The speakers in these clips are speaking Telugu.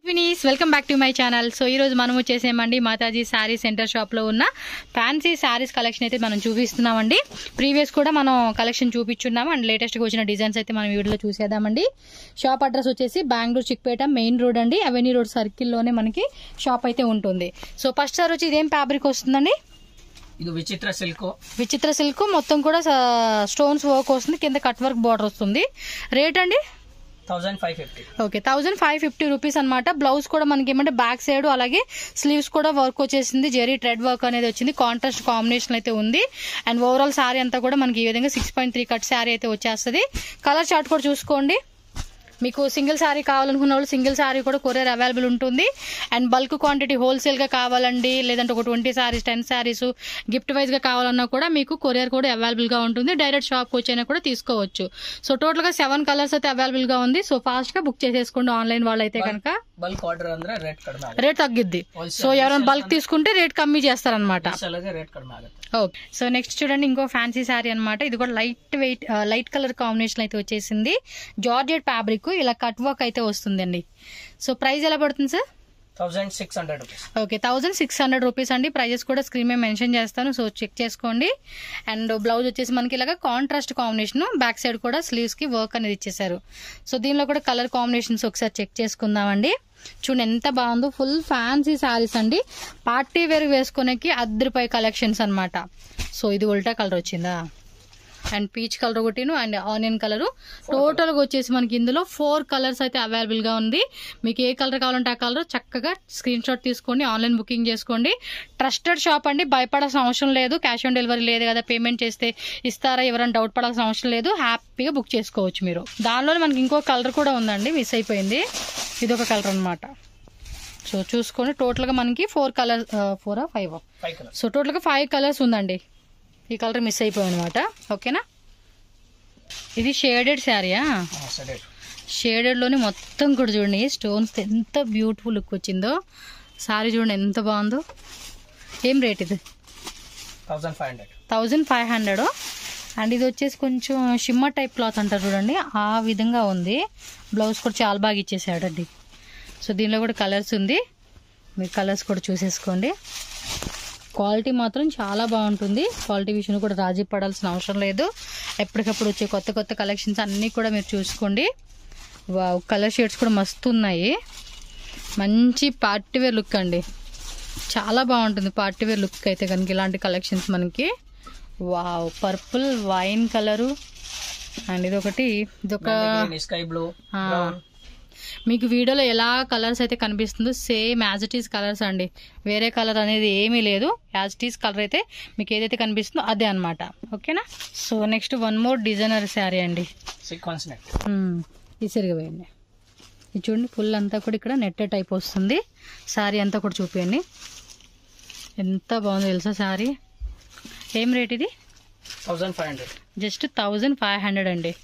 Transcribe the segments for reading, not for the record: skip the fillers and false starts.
Welcome back to my channel. So ఈ రోజు మనం వచ్చేసేమండి మాతాజీ శారీ సెంటర్ షాప్ లో ఉన్న ఫ్యాన్సీ శారీస్ కలెక్షన్ అయితే మనం చూపిస్తున్నామండి. ప్రీవియస్ కూడా మనం కలెక్షన్ చూపించున్నాము అండ్ లేటెస్ట్ గా వచ్చిన డిజైన్స్ అయితే మనం వీడియోలో చూసేద్దామండి. షాప్ అడ్రస్ వచ్చేసి బెంగళూరు చిక్పేట మెయిన్ రోడ్ అండి, అవెన్యూ రోడ్ సర్కిల్ లోనే మనకి షాప్ అయితే ఉంటుంది. సో ఫస్ట్ సార్ వచ్చి ఇదేం ఫ్యాబ్రిక్ వస్తుందండి? ఇది విచిత్ర సిల్క్ మొత్తం కూడా స్టోన్స్ వర్క్ వస్తుంది, కింద కట్ వర్క్ బార్డర్ వస్తుంది. రేట్ అండి 1550. ఓకే 1550 రూపీస్ అనమాట. బ్లౌజ్ కూడా మనకి ఏమంటే బ్యాక్ సైడ్ అలాగే స్లీవ్స్ కూడా వర్క్ వచ్చేసింది, జెరీ థ్రెడ్ వర్క్ అనేది వచ్చింది, కాంట్రాస్ట్ కాంబినేషన్ అయితే ఉంది. అండ్ ఓవరాల్ శారీ అంతా కూడా మనకి ఈ విధంగా 6.3 కట్ శారీ అయితే వచ్చేస్తుంది. కలర్ చార్ట్ కూడా చూసుకోండి. మీకు సింగిల్ శారీ కావాలనుకున్న వాళ్ళు సింగిల్ శారీ కూడా కొరియర్ అవైలబుల్ ఉంటుంది. అండ్ బల్క్ క్వాంటిటీ హోల్సేల్ గా కావాలండి, లేదంటే ఒక 20 శారీస్ 10 శారీస్ గిఫ్ట్ వైజ్ గా కావాలన్నా కూడా మీకు కొరియర్ కూడా అవైలబుల్ గా ఉంటుంది. డైరెక్ట్ షాప్ వచ్చైనా కూడా తీసుకోవచ్చు. సో టోటల్ గా 7 కలర్స్ అయితే అవైలబుల్ గా ఉంది. సో ఫాస్ట్ గా బుక్ చేసేసుకోండి ఆన్లైన్ వాళ్ళైతే కనుక. బల్క్ ఆర్డర్ ಅಂದ್ರೆ రేట్ తగ్గిద్ది. సో ఎవరైనా బల్క్ తీసుకుంటే రేట్ కమ్మీ చేస్తారనమాట. ఓకే సో నెక్స్ట్ చూడండి ఇంకో ఫ్యాన్సీ శారీ అనమాట. ఇది కూడా లైట్ కలర్ కాంబినేషన్ అయితే వచ్చేసింది. జార్జెట్ ఫ్యాబ్రిక్ ఇలా కట్ వర్క్ అయితే వస్తుందండి. సో ప్రైస్ ఎలా పడుతుంది సార్? 1600 రూపీస్. ఓకే 1600 రూపీస్ అండి. ప్రైజెస్ కూడా స్క్రీన్ మీద మెన్షన్ చేస్తాను, సో చెక్ చేసుకోండి. అండ్ బ్లౌజ్ వచ్చేసి మనకి ఇలాగా కాంట్రాస్ట్ కాంబినేషన్, బ్యాక్ సైడ్ కూడా స్లీవ్స్ కి వర్క్ అనేది ఇచ్చేసారు. సో దీనిలో కూడా కలర్ కాంబినేషన్స్ ఒకసారి చెక్ చేసుకుందామండి. చూడండి ఎంత బాగుందో, ఫుల్ ఫ్యాన్సీ శారీస్ అండి. పార్టీ వేర్ వేసుకునేకి అద్దరిపై కలెక్షన్స్ అనమాట. సో ఇది ఉల్టా కలర్ వచ్చిందా, అండ్ పీచ్ కలర్ ఒకటిను అండ్ ఆనియన్ కలర్. టోటల్ గా వచ్చేసి మనకి ఇందులో 4 కలర్స్ అయితే అవైలబుల్ గా ఉంది. మీకు ఏ కలర్ కావాలంటే ఆ కలర్ చక్కగా స్క్రీన్ షాట్ తీసుకోండి, ఆన్లైన్ బుకింగ్ చేసుకోండి. ట్రస్టెడ్ షాప్ అండి, భయపడాల్సిన అవసరం లేదు. క్యాష్ ఆన్ డెలివరీ లేదు కదా, పేమెంట్ చేస్తే ఇస్తారా ఎవరైనా డౌట్ పడాల్సిన అవసరం లేదు. హ్యాపీగా బుక్ చేసుకోవచ్చు మీరు. దానిలో మనకి ఇంకో కలర్ కూడా ఉందండి, మిస్ అయిపోయింది. ఇది ఒక కలర్ అనమాట. సో చూసుకోండి టోటల్ గా మనకి 4 కలర్స్ 5. సో టోటల్ గా 5 కలర్స్ ఉందండి. ఈ కలర్ మిస్ అయిపోయి అనమాట. ఓకేనా, ఇది షేడెడ్ శారీయా? షేడెడ్ లోని మొత్తం కూడా చూడండి స్టోన్స్ ఎంత బ్యూటిఫుల్ లుక్ వచ్చిందో. శారీ చూడండి ఎంత బాగుందో. ఏం రేట్ ఇది? 1500. అండ్ ఇది వచ్చేసి కొంచెం షిమ్మర్ టైప్ క్లాత్ అంటారు చూడండి, ఆ విధంగా ఉంది. బ్లౌజ్ కూడా చాలా బాగా ఇచ్చేసాడండి. సో దీనిలో కూడా కలర్స్ ఉంది, మీరు కలర్స్ కూడా చూసేసుకోండి. క్వాలిటీ మాత్రం చాలా బాగుంటుంది. క్వాలిటీ విషయంలో కూడా రాజీ పడాల్సిన అవసరం లేదు. ఎప్పటికప్పుడు వచ్చే కొత్త కొత్త కలెక్షన్స్ అన్నీ కూడా మీరు చూసుకోండి. కలర్ షేడ్స్ కూడా మస్తు ఉన్నాయి. మంచి పార్టీ వేర్ లుక్ అండి, చాలా బాగుంటుంది పార్టీ వేర్ లుక్ అయితే కనుక ఇలాంటి కలెక్షన్స్ మనకి. Wow, purple wine colour and ఇదొక స్కై బ్లూ. మీకు వీడియోలో ఎలా కలర్స్ అయితే కనిపిస్తుందో same as it is colours అండి, వేరే కలర్ అనేది ఏమీ లేదు. యాజ్ ఇట్ ఈస్ కలర్ అయితే మీకు ఏదైతే కనిపిస్తుందో అదే అనమాట. ఓకేనా. So next one more designer sari అండి, ఇసిరిగిపోయింది. ఇది చూడండి ఫుల్ అంతా కూడా ఇక్కడ నెట్టెడ్ టైప్ వస్తుంది. శారీ అంతా కూడా చూపించండి ఎంత బాగుందో తెలుసా శారీ. ఏం రేట్ ఇది? 1500. జస్ట్ 1500 అండి.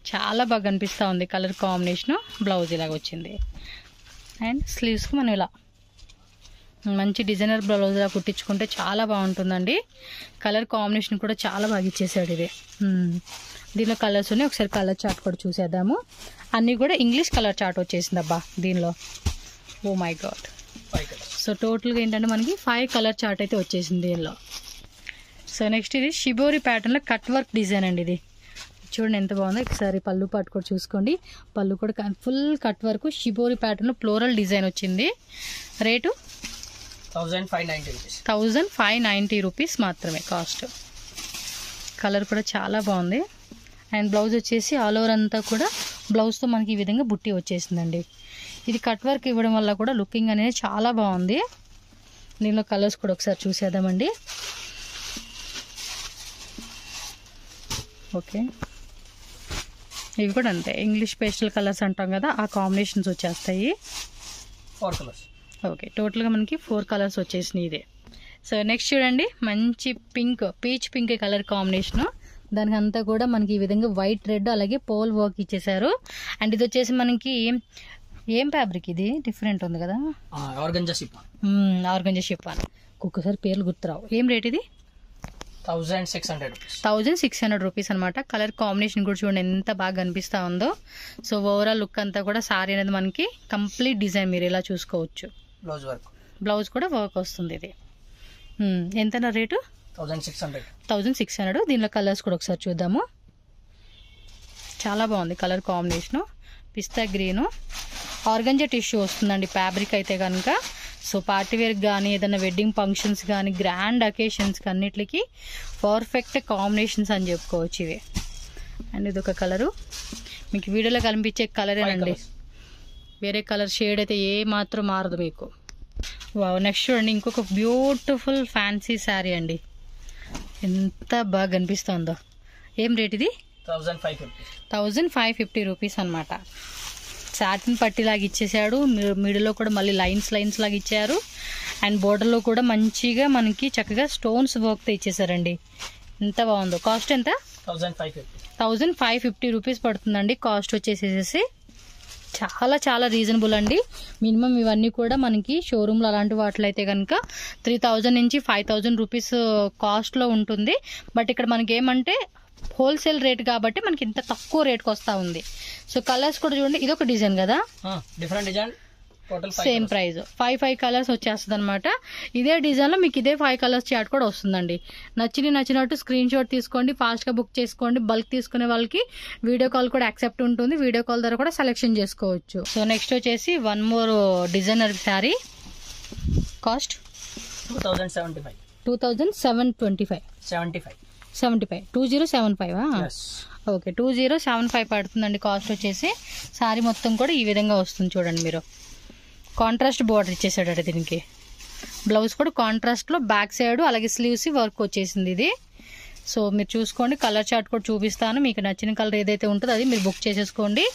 చాలా బాగా కనిపిస్తూ ఉంది కలర్ కాంబినేషన్. బ్లౌజ్ ఇలాగ వచ్చింది అండ్ స్లీవ్స్కి మనం ఇలా మంచి డిజైనర్ బ్లౌజ్ ఇలా కుట్టించుకుంటే చాలా బాగుంటుందండి. కలర్ కాంబినేషన్ కూడా చాలా బాగా ఇచ్చేసాడు ఇది. దీనిలో కలర్స్ ఉన్నాయి, ఒకసారి కలర్ చార్ట్ కూడా చూసేద్దాము. అన్నీ కూడా ఇంగ్లీష్ కలర్ చార్ట్ వచ్చేసింది అబ్బా దీనిలో. Oh my God. సో టోటల్గా ఏంటంటే మనకి 5 కలర్ చార్ట్ అయితే వచ్చేసింది దీనిలో. సో నెక్స్ట్ ఇది షిబోరి ప్యాటర్న్లో కట్ వర్క్ డిజైన్ అండి. ఇది చూడండి ఎంత బాగుందో. ఒకసారి పళ్ళు పాటు కూడా చూసుకోండి. పళ్ళు కూడా ఫుల్ కట్ వర్క్ షిబోరి ప్యాటర్న్లో ఫ్లోరల్ డిజైన్ వచ్చింది. రేటు 1590 రూపీస్ మాత్రమే కాస్ట్. కలర్ కూడా చాలా బాగుంది. అండ్ బ్లౌజ్ వచ్చేసి ఆల్ ఓవర్ అంతా కూడా బ్లౌజ్తో మనకి ఈ విధంగా బుట్టి వచ్చేసిందండి. ఇది కట్ వర్క్ ఇవ్వడం వల్ల కూడా లుకింగ్ అనేది చాలా బాగుంది. దీనిలో కలర్స్ కూడా ఒకసారి చూసేద్దామండి. ఓకే ఇవి కూడా అంతే ఇంగ్లీష్ పేస్టల్ కలర్స్ అంటాం కదా, ఆ కాంబినేషన్స్ వచ్చేస్తాయి. 4 కలర్స్. ఓకే టోటల్గా మనకి 4 కలర్స్ వచ్చేసినాయి ఇదే. సో నెక్స్ట్ చూడండి మంచి పీచ్ పింక్ కలర్ కాంబినేషన్. దానికి అంతా కూడా మనకి ఈ విధంగా వైట్ రెడ్ అలాగే పోల్ వర్క్ ఇచ్చేసారు. అండ్ ఇది వచ్చేసి మనకి ఏం ఫ్యాబ్రిక్ ఇది? డిఫరెంట్ ఉంది కదా, ఆర్గంజా షిఫాన్. ఒక్కొక్కసారి పేర్లు గుర్తురావు. ఏం రేట్ ఇది? 1600 rupees. 1600 రూపీస్ అనమాట. కలర్ కాంబినేషన్ కూడా చూడండి ఎంత బాగా కనిపిస్తా ఉందో. సో ఓవరాల్ లుక్ అంతా కూడా సారీ అనేది మనకి కంప్లీట్ డిజైన్ మీరు ఇలా చూసుకోవచ్చు. బ్లౌజ్ కూడా వర్క్ వస్తుంది. ఇది ఎంతనా రేటు? 1600. దీనిలో కలర్స్ కూడా ఒకసారి చూద్దాము. చాలా బాగుంది కలర్ కాంబినేషను. పిస్తా గ్రీను, ఆర్గంజా టిష్యూ వస్తుందండి ఫ్యాబ్రిక్ అయితే కనుక. సో పార్టీ వేర్ కానీ ఏదైనా వెడ్డింగ్ ఫంక్షన్స్ కానీ గ్రాండ్ అకేషన్స్కి అన్నిటికి పర్ఫెక్ట్ కాంబినేషన్స్ అని చెప్పుకోవచ్చు ఇవి. అండ్ ఇది ఒక కలరు మీకు వీడియోలో కనిపించే కలరేనండి, వేరే కలర్ షేడ్ అయితే ఏ మాత్రం మారదు మీకు. వావ్, నెక్స్ట్ చూడండి ఇంకొక బ్యూటిఫుల్ ఫ్యాన్సీ శారీ అండి. ఎంత బాగా కనిపిస్తుందో. ఏం రేట్ ఇది? 1550 రూపీస్ అనమాట. సాటిన్ పట్టిలాగా ఇచ్చేసాడు, మిడిల్లో కూడా మళ్ళీ లైన్స్ లాగా ఇచ్చారు. అండ్ బోర్డర్లో కూడా మంచిగా మనకి చక్కగా స్టోన్స్ వర్క్తో ఇచ్చేసారండి. ఎంత బాగుందో. కాస్ట్ ఎంత? 1550 రూపీస్ పడుతుందండి కాస్ట్ వచ్చేసేసి. చాలా చాలా రీజనబుల్ అండి. మినిమం ఇవన్నీ కూడా మనకి షోరూమ్లో అలాంటి వాటిలో అయితే కనుక 3000 నుంచి 5000 రూపీస్ కాస్ట్లో ఉంటుంది. బట్ ఇక్కడ మనకి ఏమంటే హోల్సేల్ రేట్ కాబట్టి మనకి ఇంత తక్కువ రేట్కి వస్తూ ఉంది. సో కలర్స్ కూడా చూడండి, ఇదొక డిజైన్ కదా, different design, same price 5 colours వచ్చేస్తుంది అనమాట. ఇదే డిజైన్లో మీకు ఇదే 5 కలర్స్ చాట్ కూడా వస్తుందండి. నచ్చినట్టు స్క్రీన్ షాట్ తీసుకోండి, ఫాస్ట్గా బుక్ చేసుకోండి. బల్క్ తీసుకునే వాళ్ళకి వీడియో కాల్ కూడా యాక్సెప్ట్ ఉంటుంది, వీడియో కాల్ ద్వారా కూడా సెలెక్షన్ చేసుకోవచ్చు. సో నెక్స్ట్ వచ్చేసి one more designer sari. Cost 2075. Okay, 2075 పడుతుందండి కాస్ట్ వచ్చేసి. శారీ మొత్తం కూడా ఈ విధంగా వస్తుంది చూడండి మీరు. కాంట్రాస్ట్ బోర్డర్ ఇచ్చేసాడు దీనికి. బ్లౌజ్ కూడా కాంట్రాస్ట్లో బ్యాక్ సైడ్ అలాగే స్లీవ్స్ వర్క్ వచ్చేసింది ఇది. సో మీరు చూసుకోండి, కలర్ చార్ట్ కూడా చూపిస్తాను. మీకు నచ్చిన కలర్ ఏదైతే ఉంటుందో అది మీరు బుక్ చేసేసుకోండి.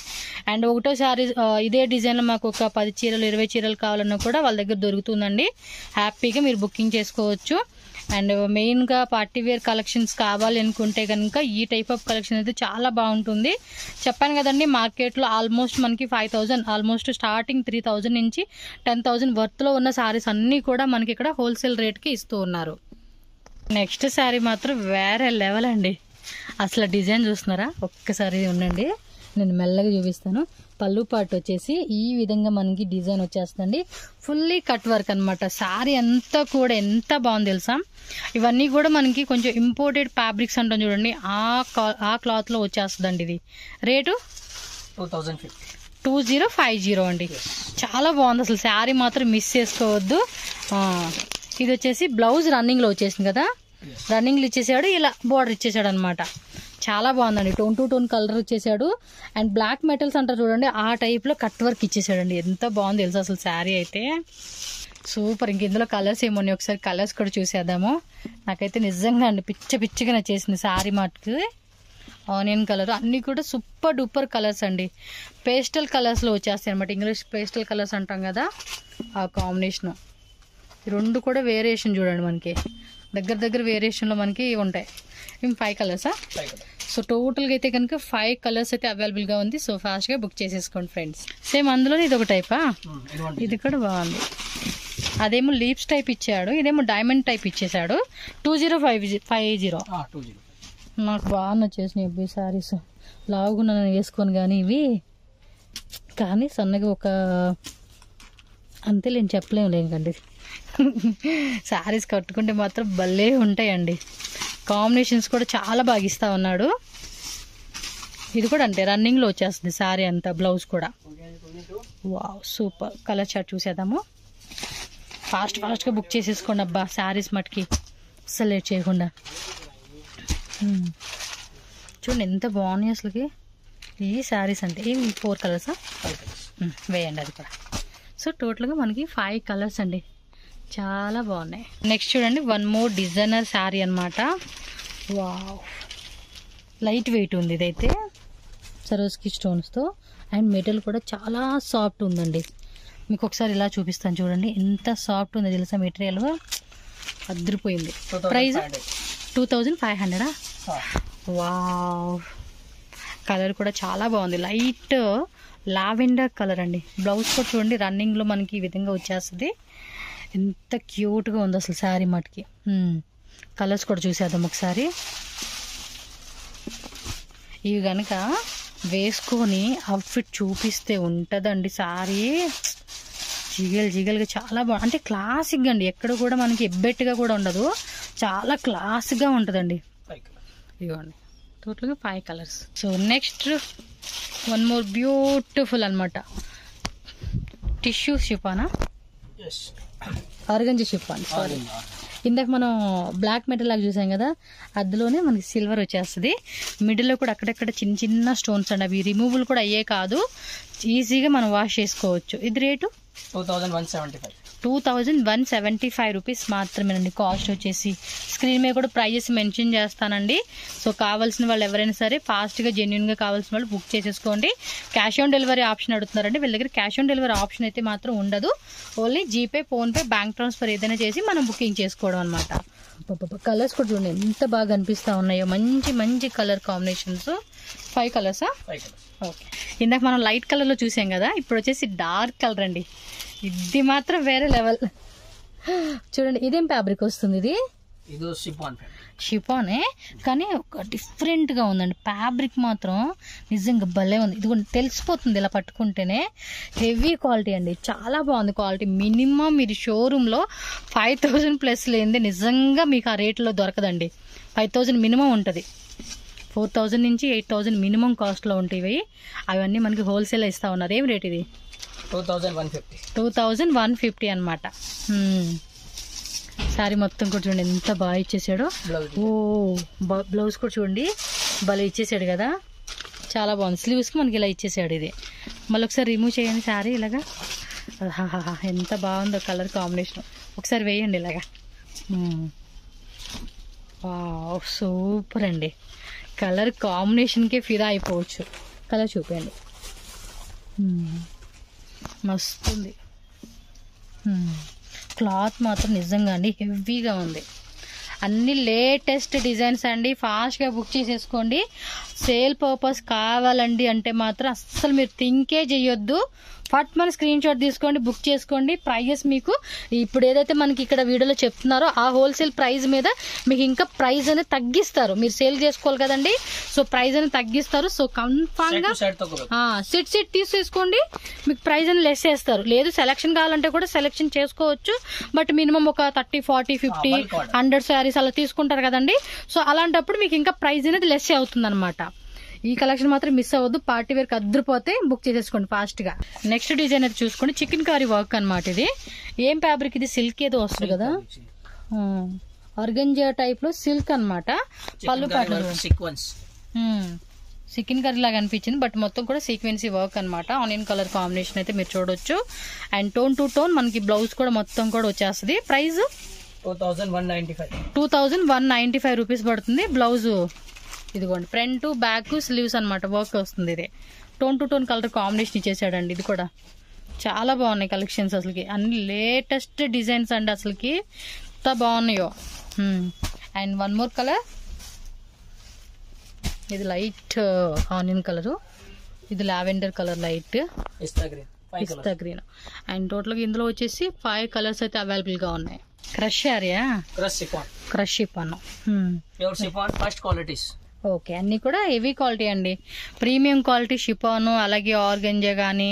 అండ్ ఒకటో శారీ ఇదే డిజైన్లో మాకు ఒక 10 చీరలు 20 చీరలు కావాలన్నా కూడా వాళ్ళ దగ్గర దొరుకుతుందండి. హ్యాపీగా మీరు బుకింగ్ చేసుకోవచ్చు. అండ్ మెయిన్గా పార్టీ వేర్ కలెక్షన్స్ కావాలి అనుకుంటే కనుక ఈ టైప్ ఆఫ్ కలెక్షన్ అయితే చాలా బాగుంటుంది. చెప్పాను కదండి, మార్కెట్లో ఆల్మోస్ట్ మనకి 5000, ఆల్మోస్ట్ స్టార్టింగ్ 3000 నుంచి 10,000 వర్త్లో ఉన్న శారీస్ అన్నీ కూడా మనకి ఇక్కడ హోల్సేల్ రేట్కి ఇస్తూ ఉన్నారు. నెక్స్ట్ శారీ మాత్రం వేరే లెవెల్ అండి. అసలు డిజైన్ చూస్తున్నారా? ఒక్కసారి ఉండండి, నేను మెల్లగా చూపిస్తాను. పళ్ళు పాటు వచ్చేసి ఈ విధంగా మనకి డిజైన్ వచ్చేస్తుందండి. ఫుల్లీ కట్ వర్క్ అనమాట. శారీ అంతా కూడా ఎంత బాగుంది తెలుసా. ఇవన్నీ కూడా మనకి కొంచెం ఇంపోర్టెడ్ ఫ్యాబ్రిక్స్ అంటాం చూడండి, ఆ క్లాత్లో వచ్చేస్తుందండి. ఇది రేటు 2050 అండి. చాలా బాగుంది అసలు. శారీ మాత్రం మిస్ చేసుకోవద్దు. ఇది వచ్చేసి బ్లౌజ్ రన్నింగ్లో వచ్చేసింది కదా, రన్నింగ్లో ఇచ్చేసాడు, ఇలా బోర్డర్ ఇచ్చేసాడు అనమాట. చాలా బాగుందండి. టోన్ టు టోన్ కలర్ ఇచ్చేసాడు. అండ్ బ్లాక్ మెటల్స్ అంటారు చూడండి, ఆ టైప్లో కట్ వర్క్ ఇచ్చేసాడండి. ఎంత బాగుంది తెలుసు అసలు శారీ అయితే. సూపర్. ఇంక ఇందులో కలర్స్ ఏమోని ఒకసారి కలర్స్ కూడా చూసేద్దాము. నాకైతే నిజంగా అండి పిచ్చిగా నచ్చేసింది శారీ మటుకు. ఆనియన్ కలర్ అన్నీ కూడా సూపర్ డూపర్ కలర్స్ అండి. పేస్టల్ కలర్స్లో వచ్చేస్తాయి అనమాట. ఇంగ్లీష్ పేస్టల్ కలర్స్ అంటాం కదా, ఆ కాంబినేషను. రెండు కూడా వేరియేషన్ చూడండి, మనకి దగ్గర వేరియేషన్లో మనకి ఉంటాయి. 5 కలర్సా? సో టోటల్గా అయితే కనుక 5 కలర్స్ అయితే అవైలబుల్గా ఉంది. సో ఫాస్ట్గా బుక్ చేసేసుకోండి ఫ్రెండ్స్. సేమ్ అందులోనే ఇది ఒక టైపా, ఇది కూడా బాగుంది. అదేమో లీప్స్ టైప్ ఇచ్చాడు, ఇదేమో డైమండ్ టైప్ ఇచ్చేసాడు. 2050. నాకు బాగా నచ్చేసినాయి ఇవి శారీస్. లావుగా వేసుకొని కానీ ఇవి, కానీ సన్నగా ఒక అంతే నేను చెప్పలేకండి. శారీస్ కట్టుకుంటే మాత్రం భలే ఉంటాయండి. కాంబినేషన్స్ కూడా చాలా బాగా ఇస్తా ఉన్నాడు. ఇది కూడా అంటే రన్నింగ్లో వచ్చేస్తుంది శారీ అంతా, బ్లౌజ్ కూడా. Wow, super. కలర్ చార్ట్ చూసేద్దాము. ఫాస్ట్గా బుక్ చేసేసుకోండి అబ్బా శారీస్ మటుకి, అస్సలు లేట్ చేయకుండా. చూడండి ఎంత బాగున్నాయి అసలుకి ఈ శారీస్. అంటే ఇవి 4 కలర్సా? వేయండి అది కూడా. సో టోటల్గా మనకి 5 కలర్స్ అండి, చాలా బాగున్నాయి. నెక్స్ట్ చూడండి, వన్ మోర్ డిజైనర్ శారీ అనమాట. వావ్, లైట్ వెయిట్ ఉంది ఇదైతే, సరోస్కి స్టోన్స్తో. అండ్ మెటీరియల్ కూడా చాలా సాఫ్ట్ ఉందండి. మీకు ఒకసారి ఇలా చూపిస్తాను చూడండి, ఎంత సాఫ్ట్ ఉందో తెలుసా మెటీరియల్. అదిరిపోయింది. ప్రైస్ 2500. వావ్, కలర్ కూడా చాలా బాగుంది. లైట్ లావెండర్ కలర్ అండి. బ్లౌజ్ కూడా చూడండి రన్నింగ్లో మనకి ఈ విధంగా వచ్చేస్తుంది. ఎంత క్యూట్గా ఉంది అసలు శారీ మటుకి. కలర్స్ కూడా చూసేద్దాం ఒకసారి. ఇవి కనుక వేసుకొని అవుట్ఫిట్ చూపిస్తే ఉంటుందండి సారీ, జిగలుగా చాలా బాగుంది. అంటే క్లాసిక్గా అండి, ఎక్కడ కూడా మనకి ఎబ్బెట్టుగా కూడా ఉండదు, చాలా క్లాసిక్గా ఉంటుందండి. ఇవ్వండి టోటల్గా 5 colours. So next one more beautiful అనమాట, టిష్యూ షిఫానా, ఆర్గంజా షిఫాన్. సారీ, ఇందాక మనం బ్లాక్ మెటల్ లాగా చూసాం కదా, అందులోనే మనకి సిల్వర్ వచ్చేస్తుంది. మిడిల్లో కూడా అక్కడక్కడ చిన్న చిన్న స్టోన్స్ అండి, అవి రిమూవల్ కూడా అయ్యే కాదు, ఈజీగా మనం వాష్ చేసుకోవచ్చు. ఇది రేటు 2175 రూపీస్ మాత్రమేనండి. కాస్ట్ వచ్చేసి స్క్రీన్ మీద కూడా ప్రైజెస్ మెన్షన్ చేస్తానండి. సో కావాల్సిన వాళ్ళు ఎవరైనా సరే ఫాస్ట్గా జెన్యున్గా కావాల్సిన వాళ్ళు బుక్ చేసేసుకోండి. క్యాష్ ఆన్ డెలివరీ ఆప్షన్ అడుగుతున్నారండి, వీళ్ళ దగ్గర క్యాష్ ఆన్ డెలివరీ ఆప్షన్ అయితే మాత్రం ఉండదు. Only GPay, PhonePe, bank transfer ఏదైనా చేసి మనం బుకింగ్ చేసుకోవడం అనమాట. కలర్స్ కూడా చూడండి ఎంత బాగా అనిపిస్తూ ఉన్నాయో, మంచి మంచి కలర్ కాంబినేషన్స్. 5 కలర్సా? ఓకే. ఇందాక మనం లైట్ కలర్లో చూసాం కదా, ఇప్పుడు వచ్చేసి డార్క్ కలర్ అండి. ఇది మాత్రం వేరే లెవెల్. చూడండి ఇదేం ఫ్యాబ్రిక్ వస్తుంది, ఇది షిఫానే కానీ ఒక డిఫరెంట్గా ఉందండి. ఫ్యాబ్రిక్ మాత్రం నిజంగా భలే ఉంది, ఇది తెలిసిపోతుంది ఇలా పట్టుకుంటేనే. హెవీ క్వాలిటీ అండి, చాలా బాగుంది క్వాలిటీ. మినిమం మీరు షోరూంలో 5000 ప్లస్ లేనిదే నిజంగా మీకు ఆ రేట్లో దొరకదండి. 5000 మినిమం ఉంటుంది, 4000 నుంచి 8000 మినిమం కాస్ట్లో ఉంటాయి. అవన్నీ మనకి హోల్సేల్ ఇస్తా ఉన్నారు. ఏం రేట్ ఇది? 2150 అనమాట. సారీ మొత్తం కూడా చూడండి ఎంత బాగా ఇచ్చేసాడు. ఓ బ్లౌజ్ కూడా చూడండి భలే ఇచ్చేసాడు కదా, చాలా బాగుంది. స్లీవ్స్కి మనకి ఇలా ఇచ్చేసాడు. ఇది మళ్ళీ ఒకసారి రిమూవ్ చేయండి సారీ ఇలాగా. ఎంత బాగుందో కలర్ కాంబినేషన్, ఒకసారి వేయండి ఇలాగా. వావ్ సూపర్ అండి, కలర్ కాంబినేషన్కే ఫిదా అయిపోవచ్చు. కలర్ చూపండి, మస్తుంది. క్లాత్ మాత్రం నిజంగా అండి హెవీగా ఉంది. అన్ని లేటెస్ట్ డిజైన్స్ అండి, ఫాస్ట్గా బుక్ చేసేసుకోండి. సేల్ పర్పస్ కావాలండి అంటే మాత్రం అస్సలు మీరు థింకే చేయొద్దు, ఫట్ మన స్క్రీన్ షాట్ తీసుకోండి, బుక్ చేసుకోండి. ప్రైజెస్ మీకు ఇప్పుడు ఏదైతే మనకి ఇక్కడ వీడియోలో చెప్తున్నారో ఆ హోల్సేల్ ప్రైస్ మీద మీకు ఇంకా ప్రైస్ అనేది తగ్గిస్తారు. మీరు సేల్ చేసుకోవాలి కదండి, సో ప్రైస్ అనేది తగ్గిస్తారు. సో కన్ఫామ్ గా సెట్ తీసేసుకోండి, మీకు ప్రైస్ అనేది లెస్ చేస్తారు. లేదు సెలెక్షన్ కావాలంటే కూడా సెలెక్షన్ చేసుకోవచ్చు, బట్ మినిమం ఒక 30, 40, 50, 100 శారీస్ అలా తీసుకుంటారు కదండి. సో అలాంటప్పుడు మీకు ఇంకా ప్రైస్ అనేది లెస్ అవుతుంది అనమాట. ఈ కలెక్షన్ మాత్రం మిస్ అవ్వద్దు, పార్టీ వేర్ కి అద్దరిపోతే బుక్ చేసేసుకోండి ఫాస్ట్ గా. నెక్స్ట్ డిజైన్ అయితే చూసుకోండి, చికెన్ కారీ వర్క్ అనమాట. ఇది ఏం ఫ్యాబ్రిక్? ఇది సిల్క్ ఏదో వస్తుంది కదా, ఆర్గంజా టైప్ లో సిల్క్ అనమాట. పళ్ళు పాటలు చికెన్ కర్రీ లాగా అనిపించింది, బట్ మొత్తం కూడా సీక్వెన్సీ వర్క్ అనమాట. ఆనియన్ కలర్ కాంబినేషన్ అయితే మీరు చూడొచ్చు. అండ్ టోన్ టు టోన్ మనకి బ్లౌజ్ కూడా మొత్తం కూడా వచ్చేస్తుంది. ప్రైస్ 2195 రూపీస్ పడుతుంది. బ్లౌజ్ ఇదిగోండి, ఫ్రంట్ బ్యాక్ స్లీవ్స్ అనమాట వర్క్ వస్తుంది. ఇది tone to tone colour combination ఇచ్చేసాడండి. ఇది కూడా చాలా బాగున్నాయి కలెక్షన్స్, అసలుకి అన్ని లేటెస్ట్ డిజైన్స్ అండి, అసలుకి ఎంత బాగున్నాయో. అండ్ వన్ మోర్ కలర్, ఇది లైట్ ఆనియన్ కలరు, ఇది lavender colour, light pista green. And టోటల్గా ఇందులో వచ్చేసి 5 కలర్స్ అయితే అవైలబుల్ గా ఉన్నాయి. Crush area, crush chiffon, first qualities. Okay, అన్ని కూడా హెవీ క్వాలిటీ అండి, ప్రీమియం క్వాలిటీ షిఫాను, అలాగే ఆర్గంజా కానీ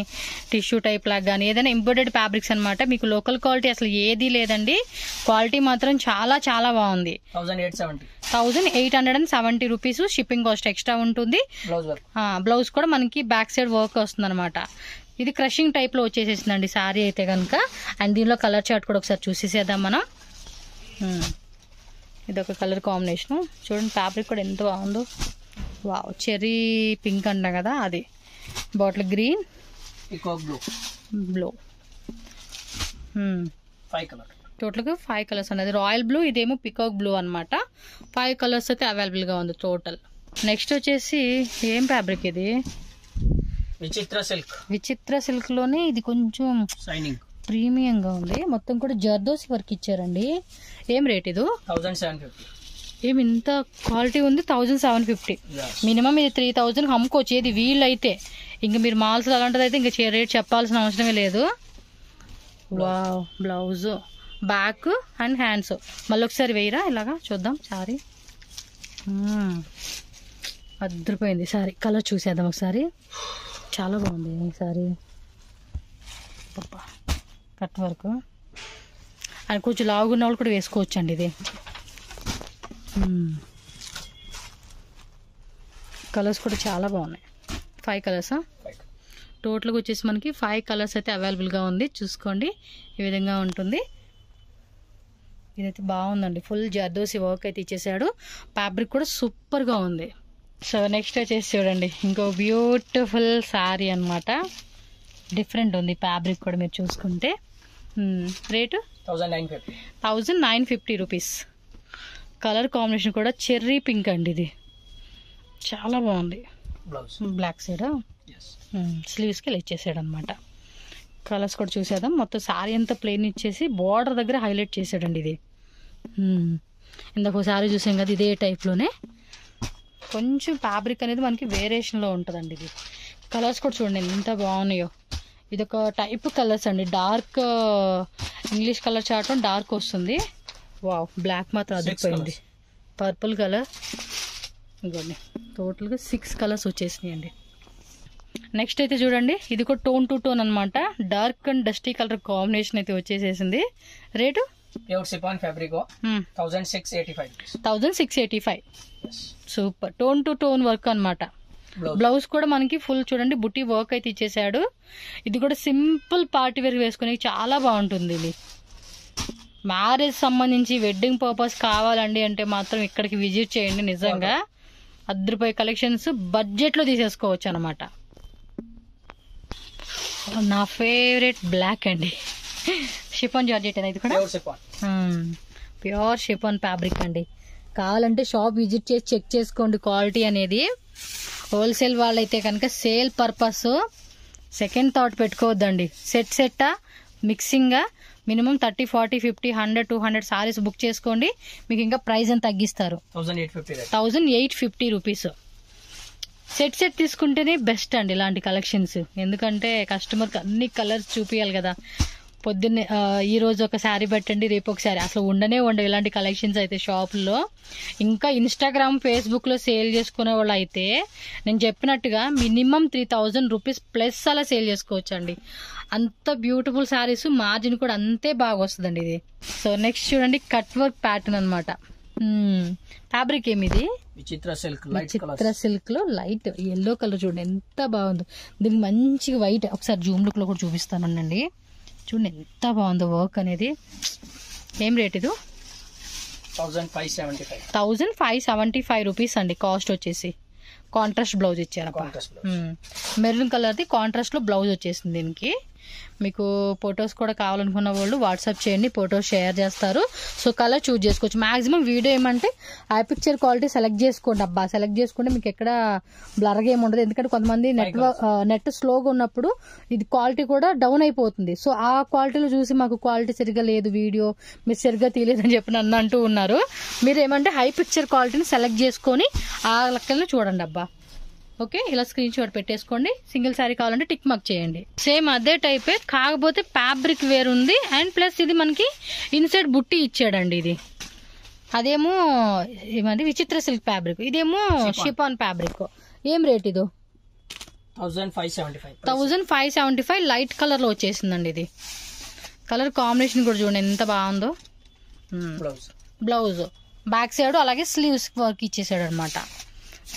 టిష్యూ టైప్ లాగా కానీ ఏదైనా ఇంపోర్టెడ్ ఫ్యాబ్రిక్స్ అనమాట. మీకు లోకల్ క్వాలిటీ అసలు ఏది లేదండి, క్వాలిటీ మాత్రం చాలా చాలా బాగుంది. 1870 రూపీస్ షిప్పింగ్ కాస్ట్ ఎక్స్ట్రా ఉంటుంది. బ్లౌజ్ కూడా మనకి బ్యాక్ సైడ్ వర్క్ వస్తుంది అనమాట. ఇది క్రషింగ్ టైప్ లో వచ్చేసేసిందండి సారీ అయితే కనుక. అండ్ దీనిలో కలర్ చార్ట్ కూడా ఒకసారి చూసేసేద్దాం మనం. ఇది ఒక కలర్ కాంబినేషన్ చూడండి, ఫ్యాబ్రిక్ కూడా ఎంత బాగుందో. వావ్, చెర్రీ పింక్ అంట కదా, అది బాటిల్ గ్రీన్, బ్లూ. టోటల్గా 5 కలర్స్ అనేది రాయల్ బ్లూ, ఇదేమో పికాక్ బ్లూ అనమాట. 5 కలర్స్ అయితే అవైలబుల్ గా ఉంది టోటల్. నెక్స్ట్ వచ్చేసి ఏం ఫ్యాబ్రిక్ ఇది? విచిత్ర సిల్క్ లోనే ఇది కొంచెం ప్రీమియం గా ఉంది, మొత్తం కూడా జర్దోసి వర్క్ ఇచ్చారండి. ఏం రేట్ ఇది? 1750. ఏమి ఇంత క్వాలిటీ ఉంది? 1750. మినిమం ఇది 3000 అమ్ముకోవచ్చు ఏది వీళ్ళైతే. ఇంకా మీరు మాల్స్ అలాంటిది అయితే ఇంకా రేట్ చెప్పాల్సిన అవసరమే లేదు. Wow, blouse back and hands. మళ్ళీ ఒకసారి వేయరా ఇలాగా చూద్దాం సారీ. అద్రిపోయింది సారీ. కలర్ చూసేద్దాం ఒకసారి. చాలా బాగుంది ఈ సారీ. కట్ వర్క్ అండ్ కొంచెం లావుగున్న వాళ్ళు కూడా వేసుకోవచ్చు అండి ఇది. కలర్స్ కూడా చాలా బాగున్నాయి. 5 కలర్సా? టోటల్గా వచ్చేసి మనకి 5 కలర్స్ అయితే అవైలబుల్గా ఉంది. చూసుకోండి ఈ విధంగా ఉంటుంది. ఇదైతే బాగుందండి. ఫుల్ జర్దోసి వర్క్ అయితే ఇచ్చేసాడు. ఫ్యాబ్రిక్ కూడా సూపర్గా ఉంది. సో నెక్స్ట్ వచ్చేసి చూడండి ఇంకో బ్యూటిఫుల్ శారీ అనమాట. డిఫరెంట్ ఉంది ఫ్యాబ్రిక్ కూడా మీరు చూసుకుంటే. Rate 1950 rupees. కలర్ కాంబినేషన్ కూడా చెర్రీ పింక్ అండి. ఇది చాలా బాగుంది. బ్లాక్ సైడ్ స్లీవ్స్కి ఇలా ఇచ్చేసాడు అనమాట. కలర్స్ కూడా చూసేద్దాం. మొత్తం శారీ అంతా ప్లెయిన్ ఇచ్చేసి బార్డర్ దగ్గర హైలైట్ చేసాడండి ఇది. ఇందాక శారీ చూసాం కదా ఇదే టైప్లోనే. కొంచెం ఫ్యాబ్రిక్ అనేది మనకి వేరియేషన్లో ఉంటుందండి ఇది. కలర్స్ కూడా చూడండి ఎంత బాగున్నాయో. ఇది ఒక టైప్ కలర్స్ అండి. Dark English colour chart dark వస్తుంది. వావ్, బ్లాక్ మాత్రం అదిరిపోయింది. పర్పుల్ కలర్ ఇంకోండి. టోటల్గా 6 కలర్స్ వచ్చేసినాయి అండి. నెక్స్ట్ అయితే చూడండి ఇది కూడా టోన్ టు టోన్ అనమాట. Dark and dusty colour combination అయితే వచ్చేసేసింది. Rate pure chiffon fabric 1685. Super. Tone to tone work అనమాట. బ్లౌజ్ కూడా మనకి ఫుల్ చూడండి బుట్టి వర్క్ అయితే ఇచ్చేసాడు. ఇది కూడా సింపుల్ పార్టీ వేర్ వేసుకునే చాలా బాగుంటుంది. ఇది మ్యారేజ్ సంబంధించి వెడ్డింగ్ పర్పస్ కావాలండి అంటే మాత్రం ఇక్కడికి విజిట్ చేయండి. నిజంగా అద్రిపోయే కలెక్షన్స్ బడ్జెట్లో తీసేసుకోవచ్చు అనమాట. నా ఫేవరెట్ బ్లాక్ అండి. షిఫాన్ జార్జెట్ అనేది కూడా ప్యూర్ షిఫాన్ ఫ్యాబ్రిక్ అండి. కావాలంటే షాప్ విజిట్ చేసి చెక్ చేసుకోండి క్వాలిటీ అనేది. హోల్సేల్ వాళ్ళైతే కనుక సేల్ పర్పస్ సెకండ్ థాట్ పెట్టుకోవద్దండి. సెట్టా మిక్సింగ్గా మినిమం 30, 40, 50, 100, 200 సారీస్ బుక్ చేసుకోండి. మీకు ఇంకా ప్రైస్ అని తగ్గిస్తారు. 1850 రూపీస్. సెట్ తీసుకుంటేనే బెస్ట్ అండి ఇలాంటి కలెక్షన్స్. ఎందుకంటే కస్టమర్కి అన్ని కలర్స్ చూపించాలి కదా. పొద్దున్నే ఈ రోజు ఒక శారీ పెట్టండి, రేపు ఒక శారీ, అసలు ఉండవు ఇలాంటి కలెక్షన్స్ అయితే షాపుల్లో. ఇంకా ఇన్స్టాగ్రామ్, ఫేస్బుక్లో సేల్ చేసుకునే వాళ్ళు అయితే నేను చెప్పినట్టుగా మినిమం 3000 రూపీస్ ప్లస్ అలా సేల్ చేసుకోవచ్చు అండి. అంత బ్యూటిఫుల్ శారీస్, మార్జిన్ కూడా అంతే బాగా వస్తుందండి ఇది. సో నెక్స్ట్ చూడండి కట్ వర్క్ ప్యాటర్న్ అనమాట. ఫ్యాబ్రిక్ ఏమిది? విచిత్ర సిల్క్ లో లైట్ ఎల్లో కలర్ చూడండి ఎంత బాగుందో. దీనికి మంచిగా వైట్ ఒకసారి జూమ్ లుక్ లో కూడా చూపిస్తానండి. చూడండి ఎంత బాగుందో వర్క్ అనేది. ఏం రేట్ ఇది? 1575 రూపీస్ అండి కాస్ట్ వచ్చేసి. కాంట్రాస్ట్ బ్లౌజ్ ఇచ్చారు. మెరూన్ కలర్ది కాంట్రాస్ట్ లో బ్లౌజ్ వచ్చేసింది దీనికి. మీకు ఫొటోస్ కూడా కావాలనుకున్న వాళ్ళు వాట్సాప్ చేయండి, ఫొటోస్ షేర్ చేస్తారు. సో కలర్ చూజ్ చేసుకోవచ్చు. మాక్సిమం వీడియో ఏమంటే ఆ పిక్చర్ క్వాలిటీ సెలెక్ట్ చేసుకోండి అబ్బా. సెలెక్ట్ చేసుకుంటే మీకు ఎక్కడ బ్లర్గా ఏమి ఉండదు. ఎందుకంటే కొంతమంది నెట్ స్లోగా ఉన్నప్పుడు ఇది క్వాలిటీ కూడా డౌన్ అయిపోతుంది. సో ఆ క్వాలిటీలో చూసి మాకు క్వాలిటీ సరిగ్గా లేదు, వీడియో మీరు సరిగ్గా తీయలేదని చెప్పి నన్ను అంటూ ఉన్నారు. మీరు ఏమంటే హై పిక్చర్ క్వాలిటీని సెలెక్ట్ చేసుకొని ఆ లెక్కలను చూడండి అబ్బా. ఓకే, ఇలా స్క్రీన్ షాట్ పెట్టేసుకోండి. సింగిల్ శారీ కావాలంటే టిక్ మార్క్ చేయండి. సేమ్ అదే టైపే, కాకపోతే ఫ్యాబ్రిక్ వేరు ఉంది. అండ్ ప్లస్ ఇది మనకి ఇన్సైడ్ బుట్టి ఇచ్చాడండి. ఇది అదేమో ఏమంది విచిత్ర సిల్క్ ఫ్యాబ్రిక్, ఇదేమో షిఫాన్ ఫ్యాబ్రిక్. ఏం రేట్ ఇది? 1575. లైట్ కలర్ లో వచ్చేసిందండి. ఇది కలర్ కాంబినేషన్ కూడా చూడండి ఎంత బాగుందో. బ్లౌజ్ బ్యాక్ సైడ్ అలాగే స్లీవ్స్ వర్క్ ఇచ్చేసాడు అనమాట.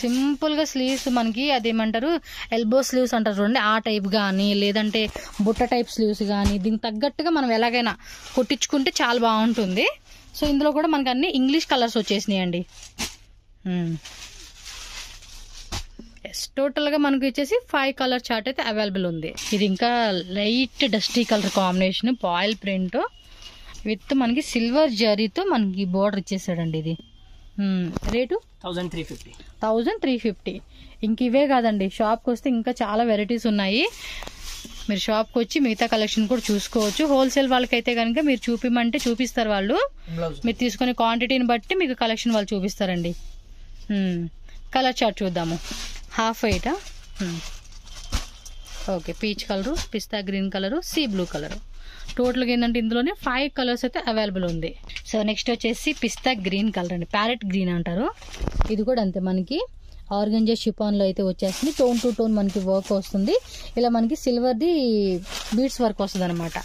సింపుల్ గా స్లీవ్స్ మనకి అదేమంటారు ఎల్బో స్లీవ్స్ అంటారు చూడండి, ఆ టైప్ కానీ లేదంటే బుట్ట టైప్ స్లీవ్స్ కానీ దీనికి తగ్గట్టుగా మనం ఎలాగైనా కుట్టించుకుంటే చాలా బాగుంటుంది. సో ఇందులో కూడా మనకి అన్ని ఇంగ్లీష్ కలర్స్ వచ్చేసినాయి అండి. టోటల్ గా మనకి వచ్చేసి 5 కలర్ చార్ట్ అయితే అవైలబుల్ ఉంది. ఇది ఇంకా light dusty colour combination, foil print with మనకి సిల్వర్ జరీతో మనకి బోర్డర్ ఇచ్చేసాడండి. ఇది రేటు 1350. ఇంక ఇవే కాదండి, షాప్కి వస్తే ఇంకా చాలా వెరైటీస్ ఉన్నాయి. మీరు షాప్కి వచ్చి మిగతా కలెక్షన్ కూడా చూసుకోవచ్చు. హోల్సేల్ వాళ్ళకైతే కనుక మీరు చూపిమంటే చూపిస్తారు వాళ్ళు. మీరు తీసుకునే క్వాంటిటీని బట్టి మీకు కలెక్షన్ వాళ్ళు చూపిస్తారండి. కలర్ చార్ట్ చూద్దాము. హాఫ్ వైటా ఓకే, పీచ్ కలరు, పిస్తా green colour, sea blue colour. టోటల్గా ఏంటంటే ఇందులోనే 5 కలర్స్ అయితే అవైలబుల్ ఉంది. సో నెక్స్ట్ వచ్చేసి పిస్తా గ్రీన్ కలర్ అండి, ప్యారెట్ గ్రీన్ అంటారు. ఇది కూడా అంతే, మనకి ఆర్గంజా షిఫాన్లో అయితే వచ్చేస్తుంది. టోన్ టు టోన్ మనకి వర్క్ వస్తుంది. ఇలా మనకి సిల్వర్ది బీడ్స్ వర్క్ వస్తుంది అనమాట.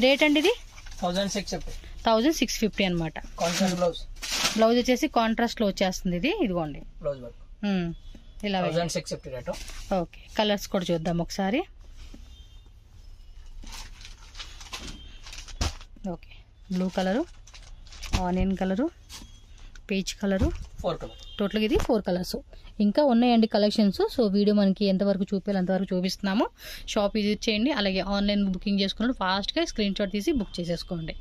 రేట్ అండి ఇది 1650 అనమాట. బ్లౌజ్ వచ్చేసి కాంట్రాస్ట్ లో వచ్చేస్తుంది. ఇది ఇదిగోండి బ్లౌజ్ వర్క్ ఇలా 1650 రేట్. ఓకే, కలర్స్ కూడా చూద్దాం ఒకసారి. Okay, blue colour, onion colour, peach colour, 4 colour. టోటల్గా ఇది 4 కలర్స్. ఇంకా ఉన్నాయండి కలెక్షన్స్. సో వీడియో మనకి ఎంతవరకు చూపించాలి అంతవరకు చూపిస్తున్నాము. షాప్ విజిట్ చేయండి. అలాగే ఆన్లైన్ బుకింగ్ చేసుకున్నప్పుడు ఫాస్ట్గా స్క్రీన్ షాట్ తీసి బుక్ చేసేసుకోండి.